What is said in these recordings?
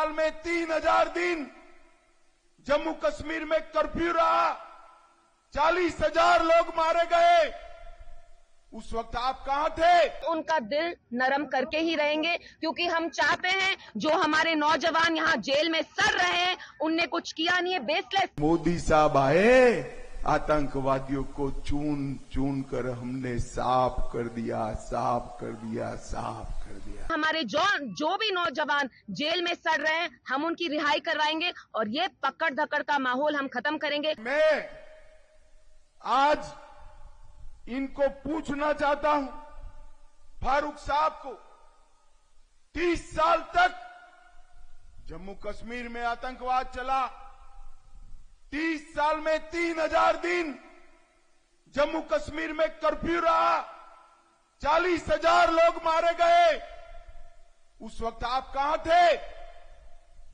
साल में 3000 दिन जम्मू कश्मीर में कर्फ्यू रहा, 40,000 लोग मारे गए। उस वक्त आप कहां थे? उनका दिल नरम करके ही रहेंगे, क्योंकि हम चाहते हैं जो हमारे नौजवान यहाँ जेल में सड़ रहे हैं, उनने कुछ किया नहीं है, बेसलेस। मोदी साहब आए, आतंकवादियों को चून चून कर हमने साफ कर दिया, साफ कर दिया, साफ कर दिया। हमारे जो भी नौजवान जेल में सड़ रहे हैं, हम उनकी रिहाई करवाएंगे और ये पकड़ धकड़ का माहौल हम खत्म करेंगे। मैं आज इनको पूछना चाहता हूं, फारूक साहब को 30 साल तक जम्मू कश्मीर में आतंकवाद चला, 30 साल में 3000 दिन जम्मू कश्मीर में कर्फ्यू रहा, 40,000 लोग मारे गए। उस वक्त आप कहां थे?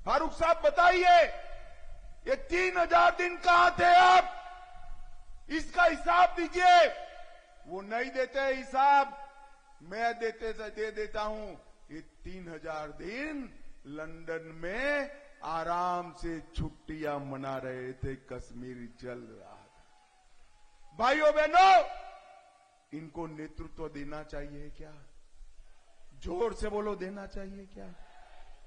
फारूक साहब बताइए, ये 3000 दिन कहां थे आप? इसका हिसाब दीजिए। वो नहीं देते हिसाब, मैं दे देता हूं। ये 3000 दिन लंदन में आराम से छुट्टियां मना रहे थे, कश्मीर जल रहा था। भाइयों बहनों, इनको नेतृत्व देना चाहिए क्या? जोर से बोलो, देना चाहिए क्या?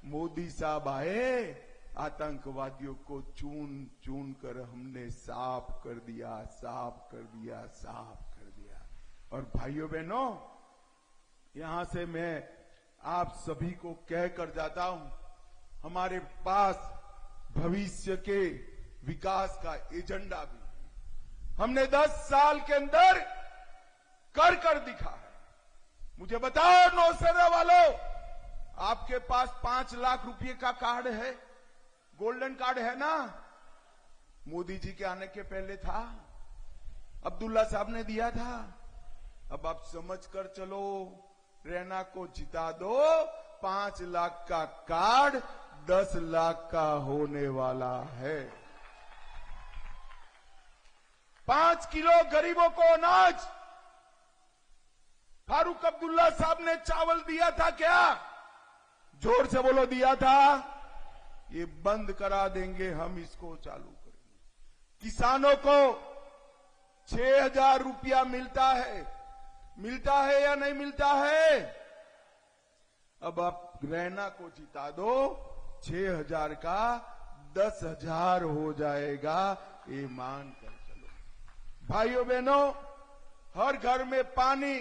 मोदी साहब आए, आतंकवादियों को चून चून कर हमने साफ कर दिया, साफ कर दिया, साफ कर दिया। और भाइयों बहनों, यहां से मैं आप सभी को कहकर जाता हूं, हमारे पास भविष्य के विकास का एजेंडा भी है। हमने 10 साल के अंदर कर दिखा है। मुझे बताओ नौसेना वालों, आपके पास 5 लाख रुपए का कार्ड है, गोल्डन कार्ड है ना? मोदी जी के आने के पहले था, अब्दुल्ला साहब ने दिया था। अब आप समझ कर चलो, रैना को जिता दो, 5 लाख का कार्ड 10 लाख का होने वाला है। 5 किलो गरीबों को अनाज फारूक अब्दुल्ला साहब ने चावल दिया था क्या? जोर से बोलो, दिया था। ये बंद करा देंगे, हम इसको चालू करेंगे। किसानों को 6,000 रुपया मिलता है या नहीं मिलता है? अब आप रैना को जिता दो, 6,000 का 10,000 हो जाएगा, ये मान कर चलो। भाइयों बहनों, हर घर में पानी,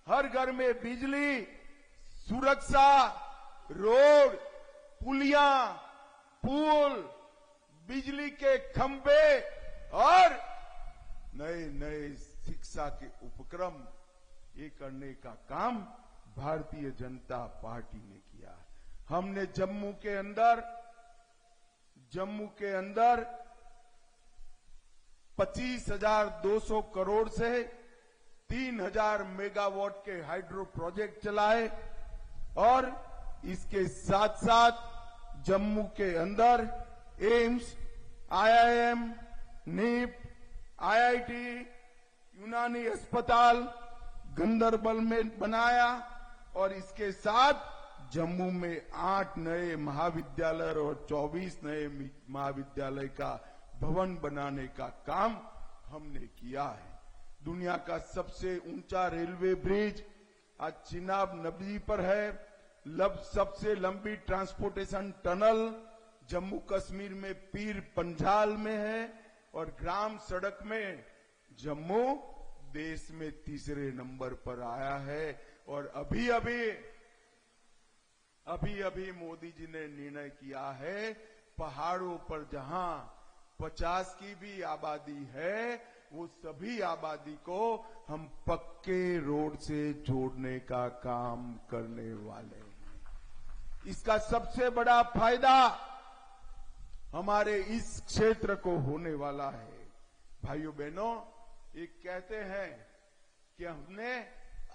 हर घर में बिजली, सुरक्षा, रोड, पुलियां, पुल, बिजली के खंभे और नए नए शिक्षा के उपक्रम, ये करने का काम भारतीय जनता पार्टी ने किया। हमने जम्मू के अंदर 25,200 करोड़ से 3,000 मेगावाट के हाइड्रो प्रोजेक्ट चलाए और इसके साथ साथ जम्मू के अंदर एम्स, IIM, नीप, IIT, यूनानी अस्पताल गंदरबल में बनाया और इसके साथ जम्मू में 8 नए महाविद्यालय और 24 नए महाविद्यालय का भवन बनाने का काम हमने किया है। दुनिया का सबसे ऊंचा रेलवे ब्रिज आज चिनाब नदी पर है। सबसे लंबी ट्रांसपोर्टेशन टनल जम्मू कश्मीर में पीर पंजाल में है और ग्राम सड़क में जम्मू देश में 3रे नंबर पर आया है। और अभी अभी मोदी जी ने निर्णय किया है, पहाड़ों पर जहां 50 की भी आबादी है, वो सभी आबादी को हम पक्के रोड से जोड़ने का काम करने वाले हैं। इसका सबसे बड़ा फायदा हमारे इस क्षेत्र को होने वाला है। भाइयों बहनों, एक कहते हैं कि हमने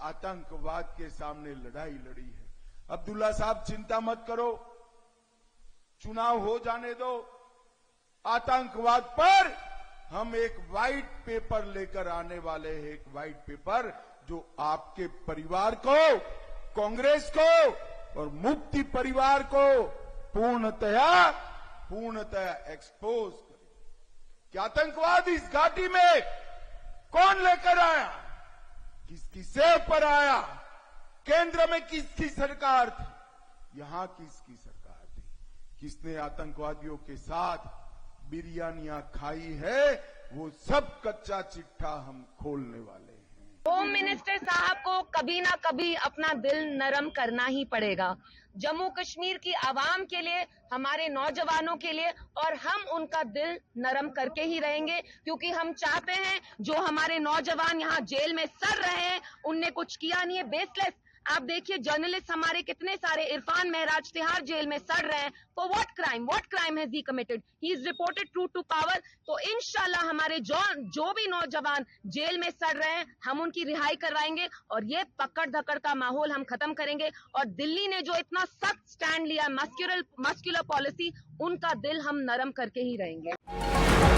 आतंकवाद के सामने लड़ाई लड़ी है। अब्दुल्ला साहब चिंता मत करो, चुनाव हो जाने दो, आतंकवाद पर हम एक व्हाइट पेपर लेकर आने वाले हैं। एक व्हाइट पेपर जो आपके परिवार को, कांग्रेस को और मुक्ति परिवार को पूर्णतया एक्सपोज करें कि आतंकवाद इस घाटी में कौन लेकर आया, किसकी सेव पर आया, केंद्र में किसकी सरकार थी, यहां किसकी सरकार थी, किसने आतंकवादियों के साथ बिरयानियां खाई है, वो सब कच्चा चिट्ठा हम खोलने वाले हैं। होम मिनिस्टर साहब को कभी ना कभी अपना दिल नरम करना ही पड़ेगा, जम्मू कश्मीर की आवाम के लिए, हमारे नौजवानों के लिए, और हम उनका दिल नरम करके ही रहेंगे, क्योंकि हम चाहते हैं जो हमारे नौजवान यहाँ जेल में सड़ रहे हैं, उनने कुछ किया नहीं है, बेसलेस। आप देखिए जर्नलिस्ट हमारे कितने सारे, इरफान महराज तिहाड़ जेल में सड़ रहे हैं, for what crime has he committed, he is reported true to power. तो इंशाल्लाह हमारे जो भी नौजवान जेल में सड़ रहे हैं, हम उनकी रिहाई करवाएंगे और ये पकड़ धकड़ का माहौल हम खत्म करेंगे। और दिल्ली ने जो इतना सख्त स्टैंड लिया, मस्कुलर पॉलिसी, उनका दिल हम नरम करके ही रहेंगे।